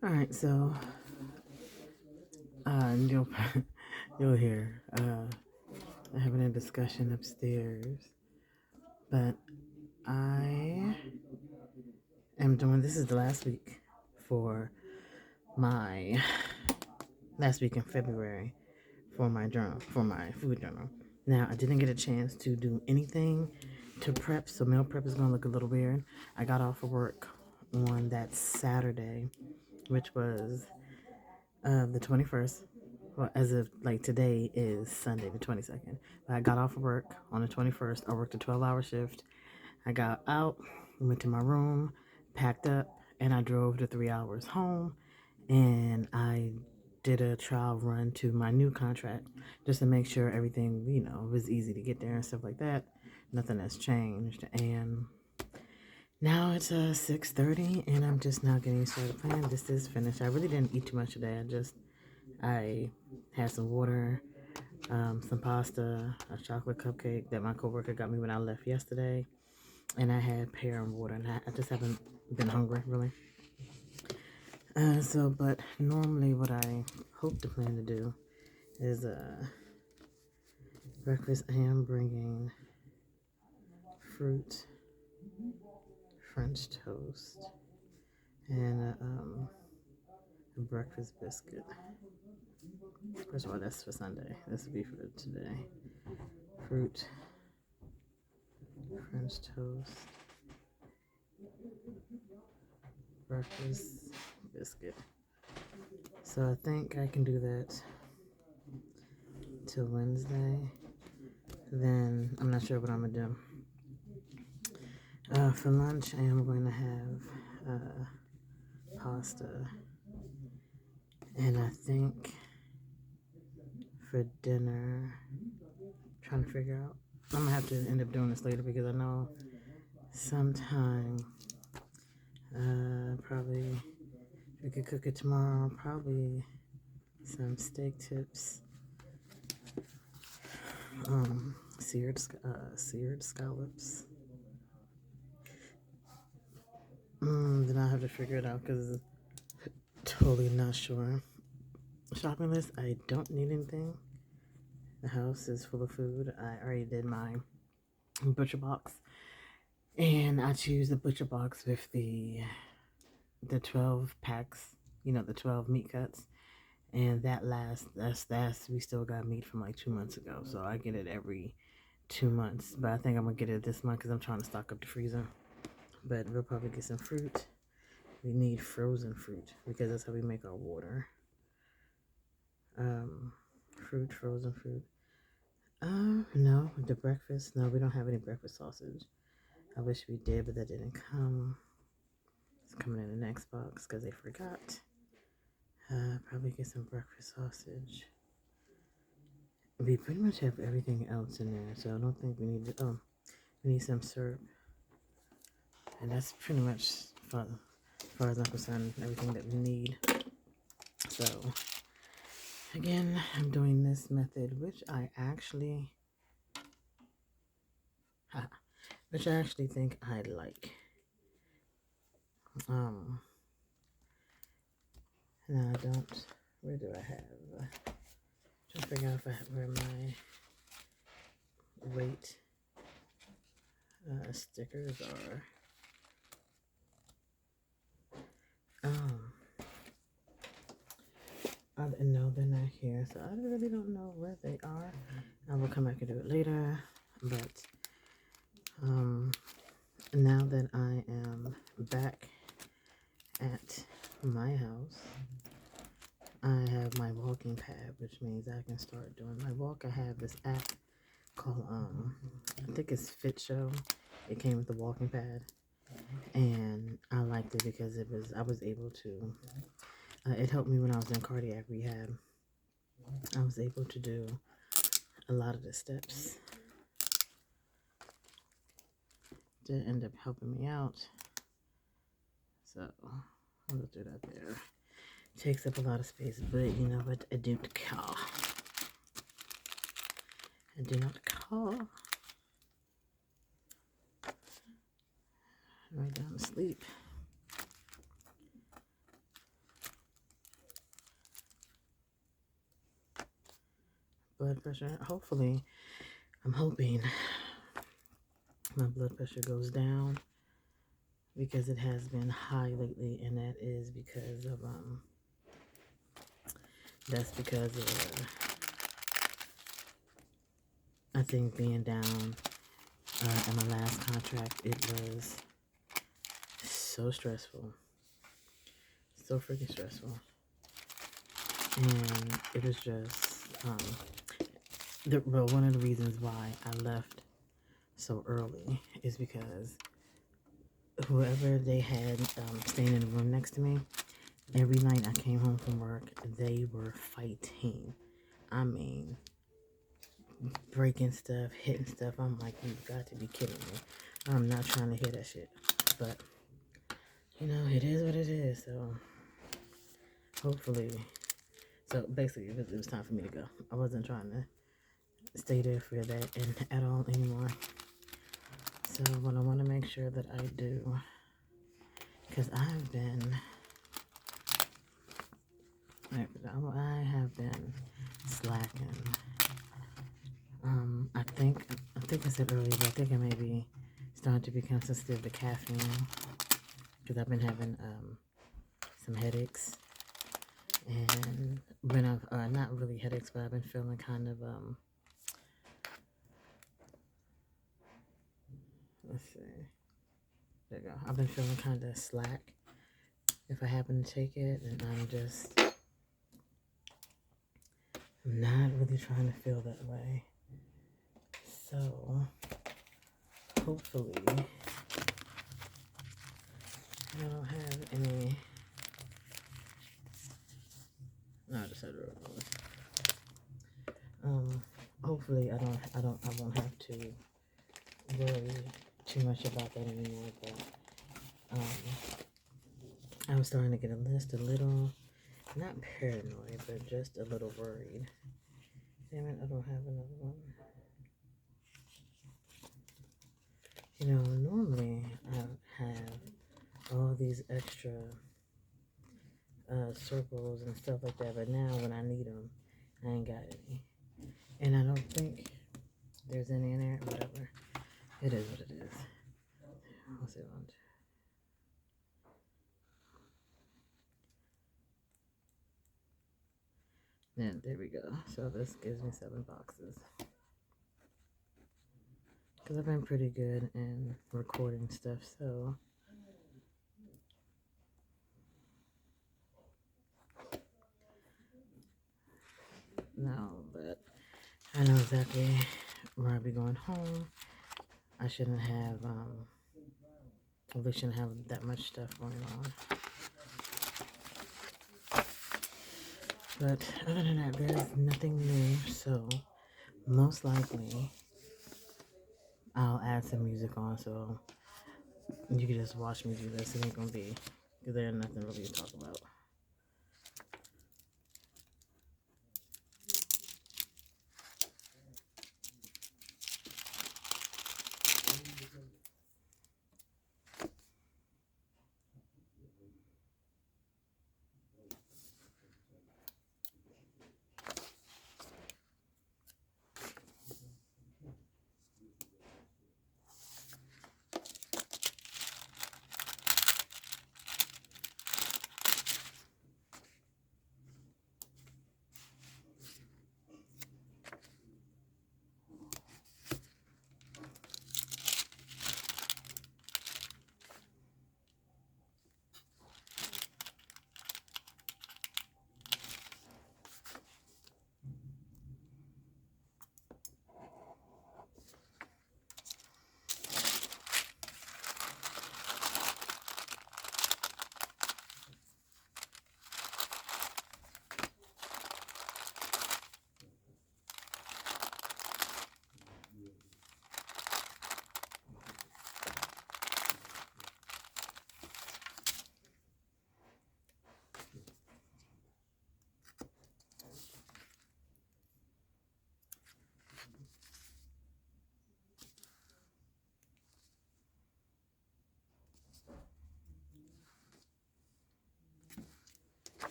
All right, so you'll you'll hear having a discussion upstairs, but I am doing. This is the last week for my last week in February for my journal, for my food journal. Now I didn't get a chance to do anything to prep, so meal prep is gonna look a little weird. I got off of work on that Saturday, which was the 21st. Well, as of like today is Sunday, the 22nd. I got off of work on the 21st. I worked a 12-hour shift. I got out, went to my room, packed up, and I drove the 3 hours home. And I did a trial run to my new contract just to make sure everything, was easy to get there and stuff like that. Nothing has changed. And now it's 6:30, and I'm just now getting started playing. This is finished. I really didn't eat too much today. I had some water, some pasta, a chocolate cupcake that my coworker got me when I left yesterday, and I had pear and water. And I just haven't been hungry really. But normally what I hope to plan to do is breakfast. I am bringing fruit, French toast, and a breakfast biscuit. First of all, that's for Sunday. This will be for today. Fruit, French toast, breakfast biscuit. So I think I can do that till Wednesday. Then I'm not sure what I'm gonna do. For lunch, I am going to have pasta, and I think for dinner, trying to figure out. I'm gonna have to end up doing this later because I know sometime, probably we could cook it tomorrow. Probably some steak tips, seared scallops. Then I'll have to figure it out because totally not sure. Shopping list, I don't need anything. The house is full of food. I already did my butcher box, and I choose the butcher box with the 12 packs, the 12 meat cuts. And that's we still got meat from like 2 months ago, so I get it every 2 months. But I think I'm gonna get it this month because I'm trying to stock up the freezer. But we'll probably get some fruit. We need frozen fruit because that's how we make our water. Frozen fruit. No, the breakfast. No, we don't have any breakfast sausage. I wish we did, but that didn't come. It's coming in the next box because they forgot. Probably get some breakfast sausage. We pretty much have everything else in there, so I don't think we need to. Oh, we need some syrup, and that's pretty much, as far as I'm concerned, everything that we need. So, again, I'm doing this method, which I actually think I like. No, I don't. Where do I have? Trying to figure out where my weight stickers are. No, they're not here, so I really don't know where they are. I will come back and do it later, but now that I am back at my house, I have my walking pad, which means I can start doing my walk. I have this app called I think it's Fit Show. It came with the walking pad, and I liked it because I was able to. It helped me when I was in cardiac rehab. I was able to do a lot of the steps. Did end up helping me out. So we'll do that there. Takes up a lot of space, but you know what? I do not care. I do not care. Right down to sleep. blood pressure. Hopefully, I'm hoping my blood pressure goes down because it has been high lately, and that's because of I think being down at my last contract. It was so stressful, so freaking stressful, and it was just one of the reasons why I left so early is because whoever they had staying in the room next to me, every night I came home from work, they were fighting. I mean, breaking stuff, hitting stuff. I'm like, you've got to be kidding me. I'm not trying to hear that shit. But, it is what it is. So, hopefully. So, basically, it was time for me to go. I wasn't trying to stay there for that at all anymore. So, what I want to make sure that I do, because I have been slacking. I think I said earlier, but I think I may be starting to become sensitive to caffeine because I've been having some headaches, and when I've not really headaches, but I've been feeling kind of let's see, there you go. I've been feeling kind of slack if I happen to take it, and I'm not really trying to feel that way. So hopefully I don't have any. No, I just had to hopefully I won't have to worry too much about that anymore. But I was starting to get a little, not paranoid, but just a little worried. Damn it, I don't have another one. Normally I have all these extra circles and stuff like that, but now when I need them, I ain't got any. And I don't think there's any in there, whatever. It is what it is. What's it on? And there we go. So this gives me 7 boxes. Because I've been pretty good in recording stuff, so no, but I know exactly where I'll be going home. I shouldn't have, we shouldn't have that much stuff going on. But other than that, there's nothing new, so most likely I'll add some music on, so you can just watch me do this. It ain't gonna be, because there's nothing really to talk about.